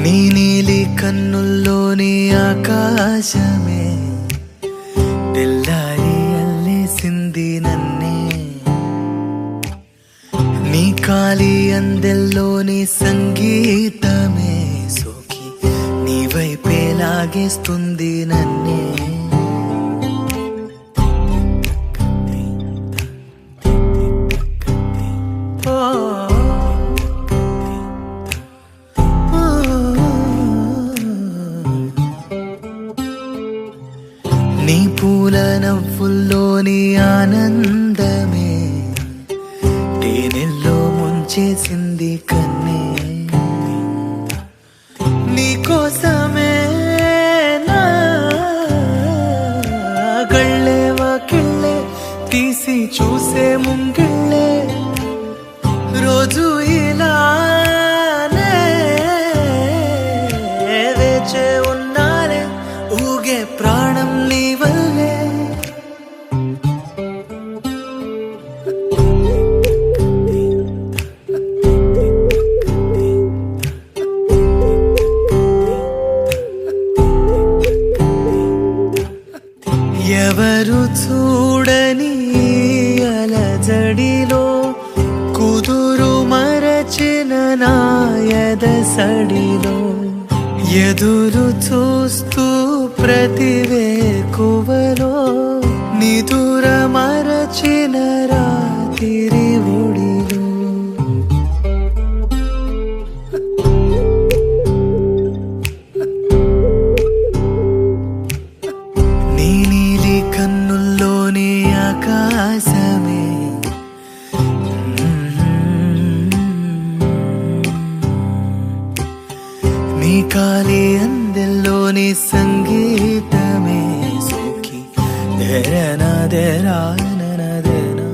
నీ నీలి కన్నుల్లోని ఆకాశమే తెల్లారి అల్లేసింది నన్నే. నీ కాలి అందెల్లోని సంగీతమే సోకి నీ వైపే లాగేస్తుంది నన్నే. నీ పూల నవ్వుల్లోని ఆనందమే తేనెల్లో ముంచేసింది కన్నే. నీ కోసమే నా గళ్ళే వాకిళ్ళే తీసి చూసే ముంగిళ్ళే రోజు ఇలానే వేచే ఉన్నానే ఊగే ప్రాణం నీ వల్లే. ఎవరు చూడని అలజడిలో కుదురు మరచిన నాయద సడిలో ఎదురు చూస్తూ ప్రతివేకువలో నిదుర మరచిన రాత్రి ఒడిలో. నీ నీలి కన్నుల్లోని ఆకాశమే నీ కాలి అందెల్లోని సంగీతమే సోకి దేరనా దేరానా దేనా.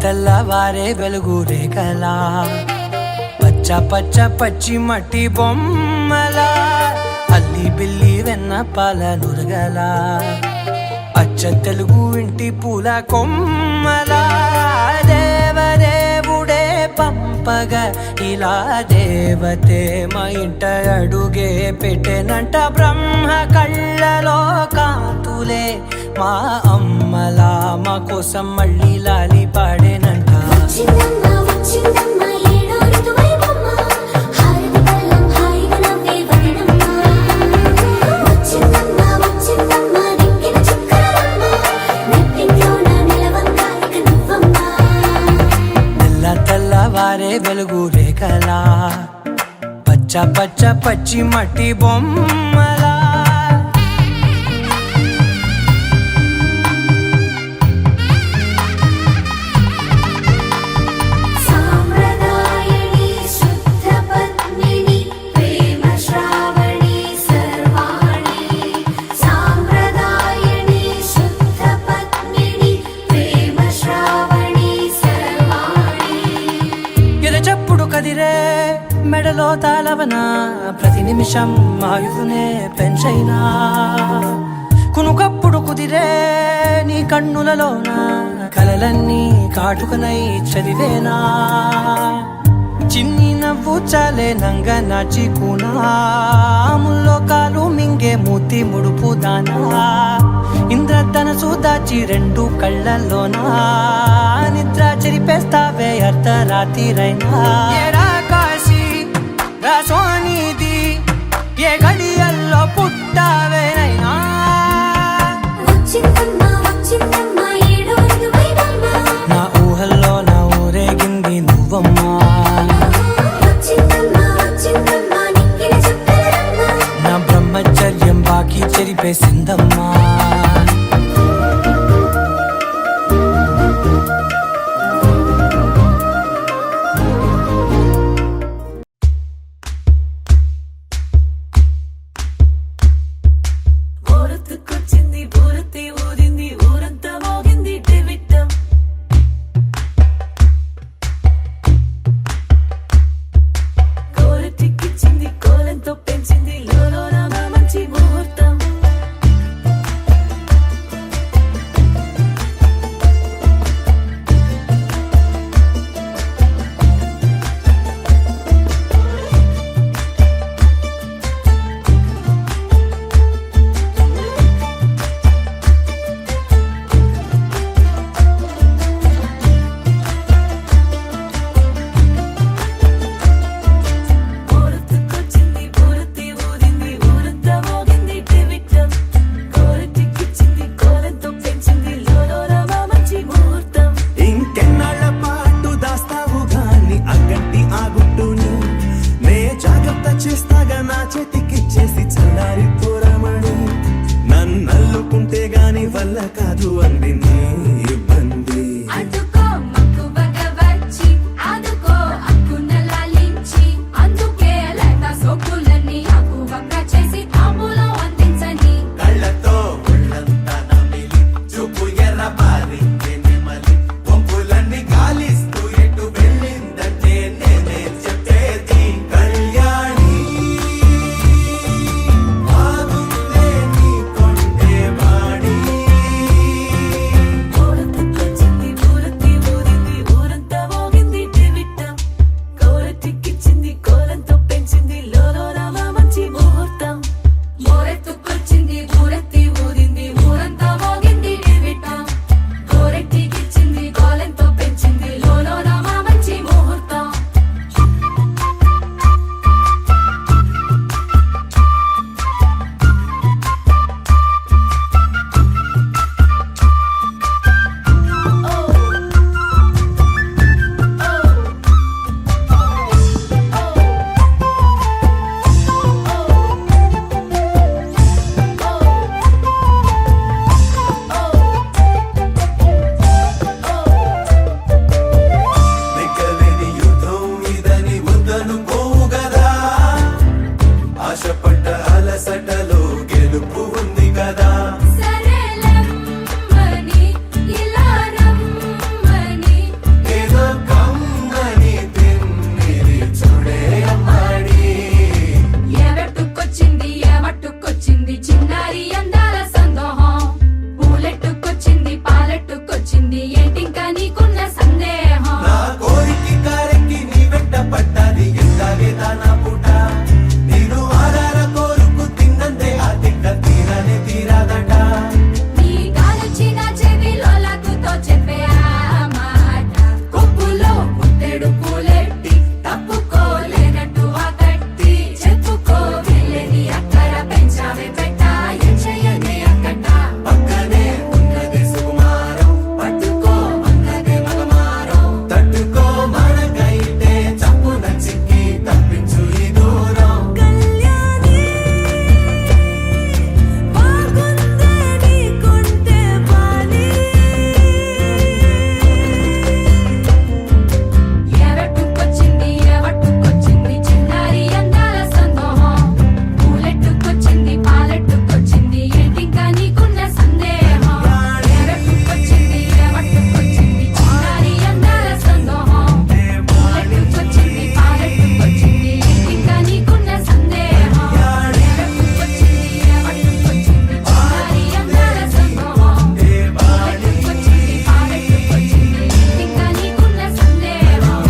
తెల్లవారే వెలుగు రేఖలా పచ్చ పచ్చ పచ్చి మట్టి బొమ్మలా అల్లి బిల్లి వెన్న పాల నురగలా అచ్చ తెలుగు ఇంటి పూల కొమ్మలా దేవదేవుడే పంపగా ఇలా దేవతే మా ఇంట అడుగే పెట్టెనంట. బ్రహ్మ కళ్ళలో కాంతులే మా అమ్మలా మా కోసం మళ్ళీ లాలి పాడేనంట. తెల్లవారే వెలుగు రేఖలా పచ్చ పచ్చ పచ్చి మట్టి బొమ్మలా. కదిరే మెడలో తాళవన ప్రతి నిమిషం ఆయుధునే పెంచైనా కునుకప్పుడు కుదిరే నీ కన్నులలోన కలలన్నీ కాటుకనై చదివేనా. చిన్ని నవ్వు చాలే నంగ నాచి కూనాముల్లో కాలు మింగే మూతి ముడుపు దానా. ఇంద్రధనసు దాచి రెండు కళ్ళల్లోనా నిద్ర చెరిపేస్తావే అర్ధరాత్రిరైనా. ఏరా కాశీ రాసోనిది ఏ గడియల్లో పుట్టావేనైనా. నా ఊహల్లో నా ఊరేగింది నువ్వమ్మా. నా బ్రహ్మచర్యం బాకీ చెరిపేసిందమ్మా. వల్ల కాదు అంది నీ ఇబ్బంది. అడ్డుకో మక్కువగా వచ్చి ఆదుకో అక్కున లాలించి అందుకే లేత సోకులన్నీ అక్కువగా చేసి తాంబూలం అందించని కళ్ళతో ఒళ్ళంతా నమిలి చూపు ఎర్ర పారించే నెమలి వంపులన్నీ గాలిస్తూ ఎటు వెళ్ళిందంటే నేనే చెప్పేది కళ్యాణి బాగుందే నీ కొంటే వాడి. కోరతిక్కిచ్చింది ఊరతి ఊరింది ఊరంతా మోగింది టివిట్టం కోరతిక్కిచ్చింది కోలంతో పెంచింది లోలోన మా మంచి ముహూర్తం మోరెత్తుకొచ్చింది ఊరెత్తి ఊరింది ఊరంతా మోగింది డివిటం కోరెట్టికిచ్చింది కోలెంతో పెంచింది లోలోన మా మంచి ముహూర్తం నెగ్గలేని యుద్ధం ఇదని వద్దనుకోవు గదా, ఆశపడ్డ అలసటలో గెలుపు ఉంది కదా. సరేలమ్మని ఇలా రమ్మని ఏదో కమ్మని తిన్నిది చూడే అమ్మాడి. ఏవెట్టుకొచ్చింది ఏమట్టుకొచ్చింది చిన్నారి అందాల సందోహం పూలెట్టుకొచ్చింది పాలెట్టుకొచ్చింది ఏంటింకా నీకున్న సందేహం నా కోరికి కారెక్కి నీ వెంట పడ్డాది ఎంతాగే దానా పూట. నేను ఆరార కోరుకు తిన్నందే ఆ తిక్క తీరనే తీరాదట. నీ గాలొచ్చిన చెవిలో లాగుతో చెప్పే ఆ మాట కొప్పులో పుట్టెడు పూలెట్టి తప్పుకోలేనట్టు ఆ కట్టి చెప్పుకో వెళ్ళని అక్కడ పెంచావే పెట్ట ఏం చెయ్యని అక్కట పక్కనే ఉన్నది సుకుమారం, పట్టుకో అన్నదే మగమారం. తట్టుకో మనకైతే చప్పున చిక్కి తప్పించు ఈ దూరం. కళ్యాణి బాగుందే నీ కొంటే బాలి ఏవెట్టుకొచ్చింది ఏవట్టుకొచ్చింది చిన్నారి అందాల సందోహం పూలెట్టుకొచ్చింది పాలెట్టుకొచ్చింది ఏంటింకా నీకున్న సందేహం ఏవెట్టుకొచ్చింది ఏవట్టుకొచ్చింది చిన్నారి అందాల సందోహం పూలెట్టుకొచ్చింది పాలెట్టుకొచ్చింది ఏంటింకా నీకున్న సందేహం ఏవెట్టుకొచ్చింది ఏవట్టుకొచ్చింది చిన్నారి అందాల సందోహం పూలెట్టుకొచ్చింది పాలెట్టుకొచ్చింది ఏంటింకా నీకున్న సందేహం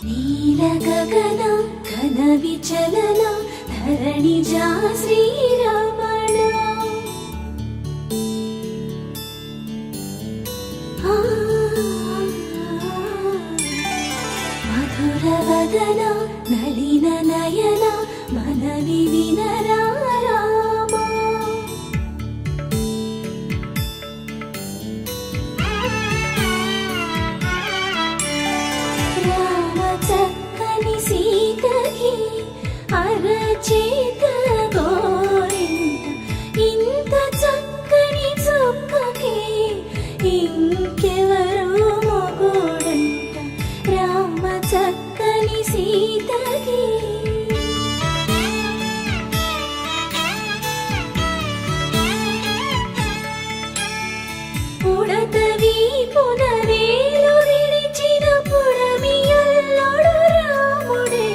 నీల గగన ఘన విచలన ధరణి జా శ్రీరమణ మధుర వదన నలిన నయన మనవి వినరా రామా రామ చక్కని సీతకి అరచేత గోరింట ఇంత చక్కని చుక్కకి ఇంకెవరు మొగుడంట రామ చక్కని సీతకి ఉడత వీపున వేలు విడిచిన పుడమియల్లోడు రాముడే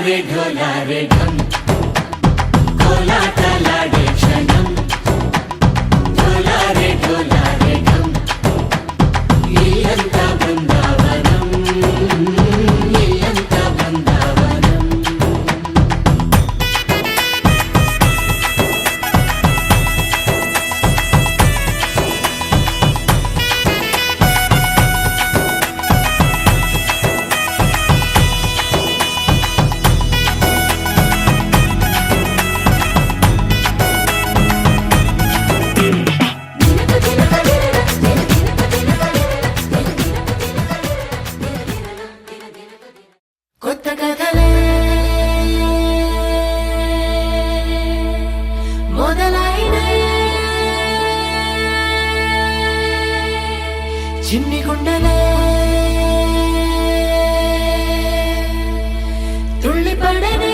ढोलारे ढोलारे ढम कोलाटलाडे क्षणम ढोलारे ढोलारे ढम इल्लंता बृंदावनम इल्लंता बृंदावनम కొత్త కథలే మొదలైనయే చిన్ని గుండెలే తుళ్ళిపడనే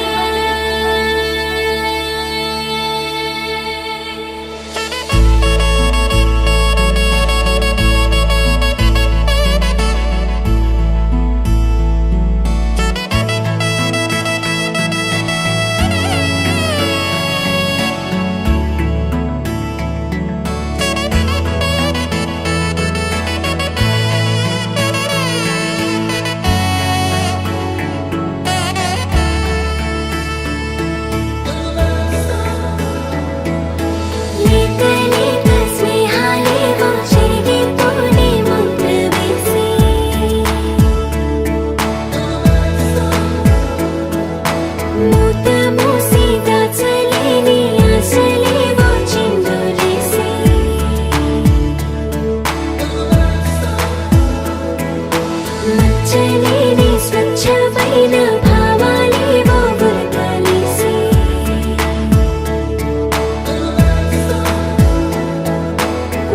స్వచ్ఛమైన భావాలేవో గుర్తులేసి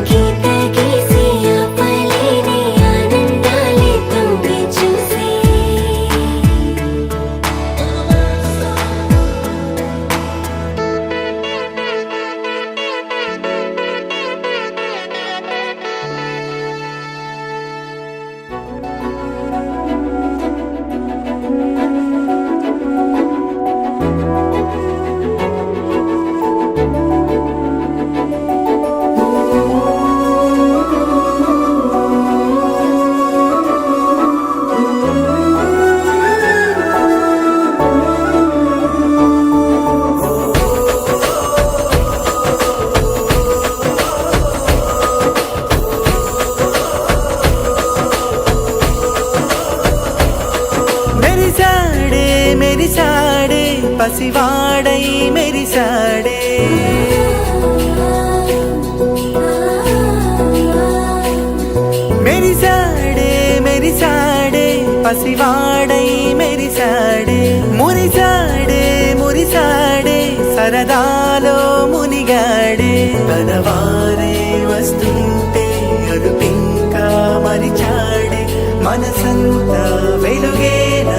గీత గీసి ఆపలేని ఆనందాలే తొంగి చూసి మెరిసాడే మెరిసాడే పసివాడై మెరిసాడే మెరిసాడే మెరిసాడే పసివాడై మెరిసాడే మురిసాడే మురిసాడే సరదాలో మునిగాడే తనవారే వస్తుంటే అదుపింకా మరిచాడే మనసంతా వెలుగేన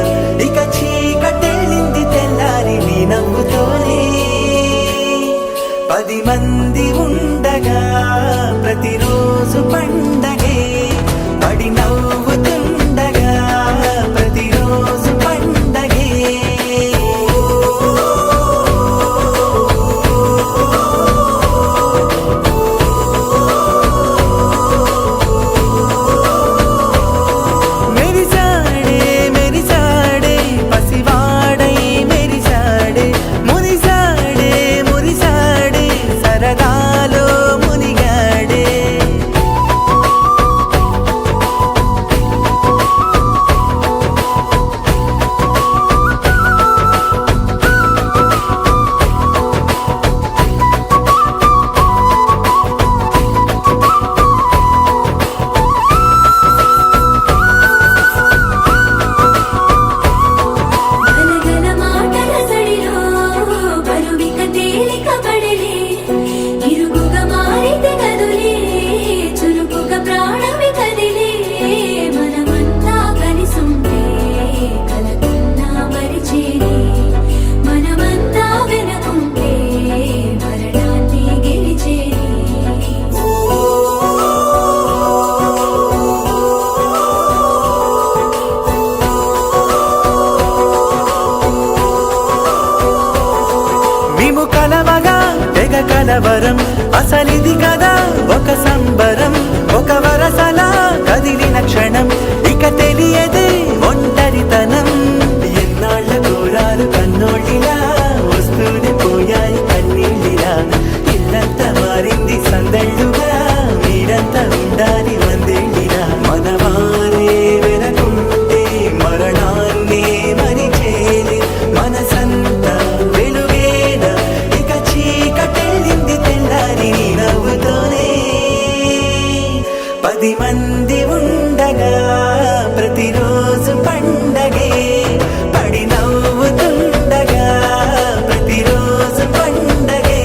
ఇక చీకటెళ్ళింది తెల్లారి నీ నవ్వుతోనే 10 మంది ఉండగా ప్రతిరోజు పండగే పడి నవ్వుతుండగా ప్రతిరోజు పండగే మెరిసాడే మెరిసాడే పసివాడై మెరిసాడే మురిసాడే మురిసాడే సరదాలో మునిగాడే కలవరం అసలిది కదా ఒక సంబరం ఒక వరసలా కదిలిన క్షణం ఇక తెలియదే ఒంటరితనం ఎన్నాళ్ళ దూరాలు కన్నోళ్ళిలా వస్తూనే పోయాయి కన్నీళ్ళిలా ఇల్లంతా మారింది సందళ్ళుగా మీరంతా ఉండాలి వందేళ్ళిలా మనవారే వెనకుంటే మరణాన్నే మరిచేలే మనసంతా వెలుగేన ఇక చీకటెళ్ళింది తెల్లారి నీ నవ్వుతోనే 10 మంది ఉండగా ప్రతిరోజు పండగే పడి నవ్వుతుండగా ప్రతిరోజు పండగే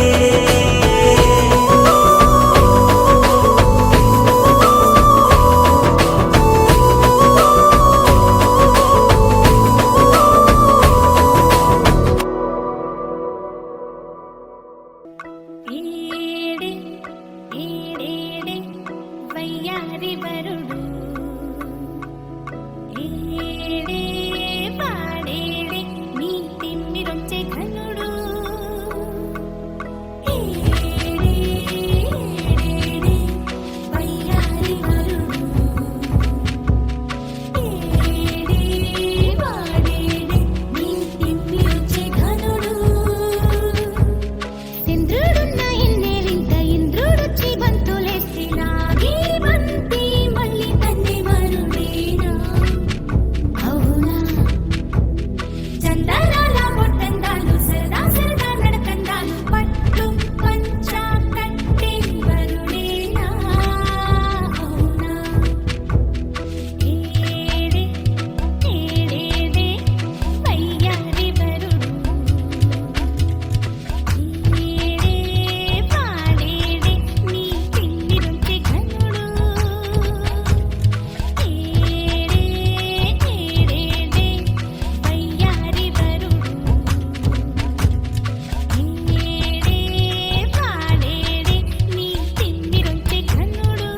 ఏడే ఏడేడే వయ్యారి వరుడు ఏడే పాడేడే నీ తిమ్మిరొచ్చే కనుడు ఏడే ఏడేడే వయ్యారి వరుడు ఏడే పాడేడే నీ తిమ్మిరొచ్చే కనుడు ఇంద్రుడున్న ఇన్నేలింత ఇంద్రుడొచ్చి బంతులేసి లాగి బంతి మళ్ళీ తన్ని మరువేనా అవునా చందనాల బొట్టందాలు సరదా సరదా నడకందాలు పట్టు పంచా కట్టి వరుడేనా అవునా ఏడే ఏడేడే వయ్యారి వరుడు ఏడే పాడేడే నీ తిమ్మిరొచ్చే కనుడు ఏడే ఏడేడే వయ్యారి వరుడు ఏడే పాడేడే నీ తిమ్మిరొచ్చే కనుడు